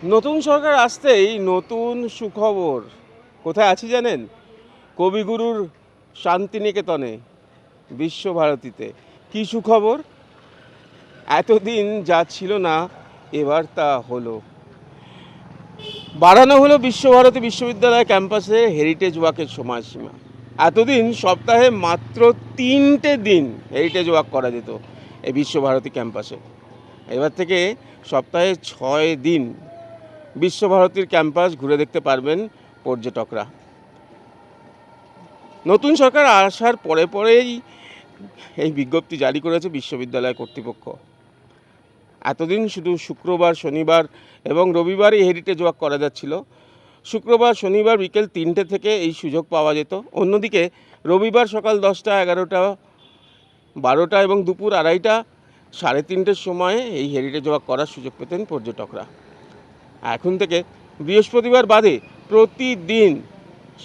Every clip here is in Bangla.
নতুন সরকার আসতেই নতুন সুখবর। কোথায় আছি জানেন? কবিগুরুর শান্তিনিকেতনে, বিশ্বভারতীতে। কী সুখবর? এতদিন যা ছিল না, এবার তা হলো। বাড়ানো হলো বিশ্বভারতী বিশ্ববিদ্যালয় ক্যাম্পাসে হেরিটেজ ওয়াকের সময়সীমা। এতদিন সপ্তাহে মাত্র 3টে দিন হেরিটেজ ওয়াক করা যেত এই বিশ্বভারতী ক্যাম্পাসে। এবার থেকে সপ্তাহে 6 দিন বিশ্বভারতীর ক্যাম্পাস ঘুরে দেখতে পারবেন পর্যটকরা। নতুন সরকার আসার পরে পরেই এই বিজ্ঞপ্তি জারি করেছে বিশ্ববিদ্যালয় কর্তৃপক্ষ। এতদিন শুধু শুক্রবার, শনিবার এবং রবিবারই হেরিটেজ ওয়াক করা যাচ্ছিল। শুক্রবার, শনিবার বিকেল 3টে থেকে এই সুযোগ পাওয়া যেত। অন্যদিকে রবিবার সকাল 10টা, 11টা, 12টা এবং দুপুর 2:30, 3:30টের সময়ে এই হেরিটেজ ওয়াক করার সুযোগ পেতেন পর্যটকরা। এখন থেকে বৃহস্পতিবার বাদে প্রতিদিন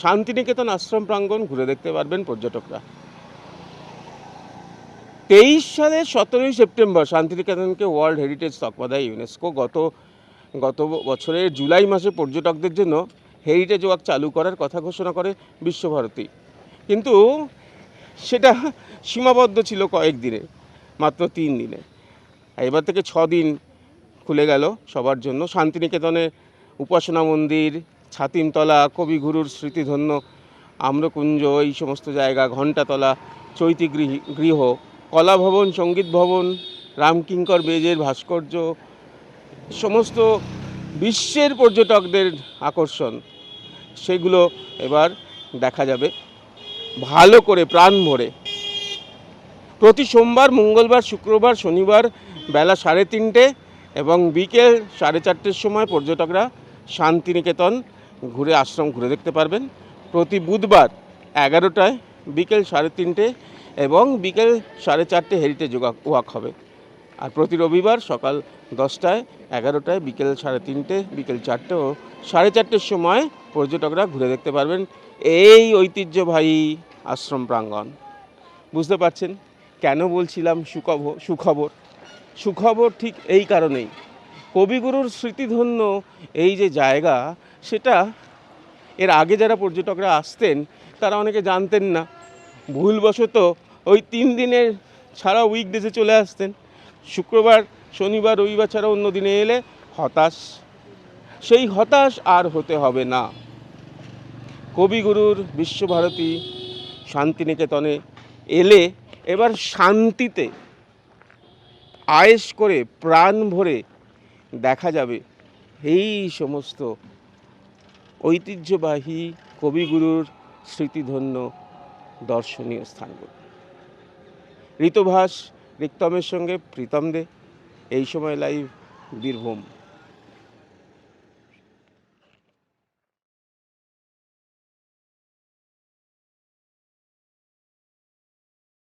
শান্তিনিকেতন আশ্রম প্রাঙ্গণ ঘুরে দেখতে পারবেন পর্যটকরা। 23 সালের 17ই সেপ্টেম্বর শান্তিনিকেতনকে ওয়ার্ল্ড হেরিটেজ তকমা দেয় ইউনেস্কো। গত বছরের জুলাই মাসে পর্যটকদের জন্য হেরিটেজ ওয়াক চালু করার কথা ঘোষণা করে বিশ্বভারতী, কিন্তু সেটা সীমাবদ্ধ ছিল কয়েকদিনে, মাত্র 3 দিনে। এবার থেকে 6 দিন খুলে গেল সবার জন্য। শান্তিনিকেতনে উপাসনা মন্দির, ছাতিমতলা, কবিগুরুর স্মৃতিধন্য আম্রকুঞ্জ, এই সমস্ত জায়গা, ঘণ্টাতলা, চৈতি গৃহ, কলাভবন, সঙ্গীত ভবন, রামকিঙ্কর বেজের ভাস্কর্য, সমস্ত বিশ্বের পর্যটকদের আকর্ষণ, সেগুলো এবার দেখা যাবে ভালো করে, প্রাণ ভরে। প্রতি সোমবার, মঙ্গলবার, শুক্রবার, শনিবার বেলা 3:30 এবং বিকেল 4:30টের সময় পর্যটকরা শান্তিনিকেতন আশ্রম ঘুরে দেখতে পারবেন। প্রতি বুধবার 11টায়, বিকেল 3:30 এবং বিকেল 4:30 হেরিটেজ ওয়াক হবে। আর প্রতি রবিবার সকাল 10টায়, 11টায়, বিকেল 3:30, বিকেল 4টে ও 4:30টের সময় পর্যটকরা ঘুরে দেখতে পারবেন এই ঐতিহ্যবাহী আশ্রম প্রাঙ্গণ। বুঝতে পারছেন কেন বলছিলাম সুখবর? সুখবর ঠিক এই কারণেই, কবিগুরুর স্মৃতিধন্য এই যে জায়গা, সেটা এর আগে যারা পর্যটকরা আসতেন তারা অনেকে জানতেন না। ভুলবশত ওই 3 দিনের ছাড়া উইকডেজে চলে আসতেন। শুক্রবার, শনিবার, রবিবার ছাড়া অন্য দিনে এলে হতাশ। সেই হতাশ আর হতে হবে না। কবিগুরুর বিশ্বভারতী শান্তিনিকেতনে এলে এবার শান্তিতে, আয়েশ করে, প্রাণ ভরে দেখা যাবে এই সমস্ত ঐতিহ্যবাহী কবিগুরুর স্মৃতিধন্য দর্শনীয় স্থানগুলো। ঋতভাস রিক্তমের সঙ্গে প্রীতম দে, এই সময় লাইভ, বীরভূম।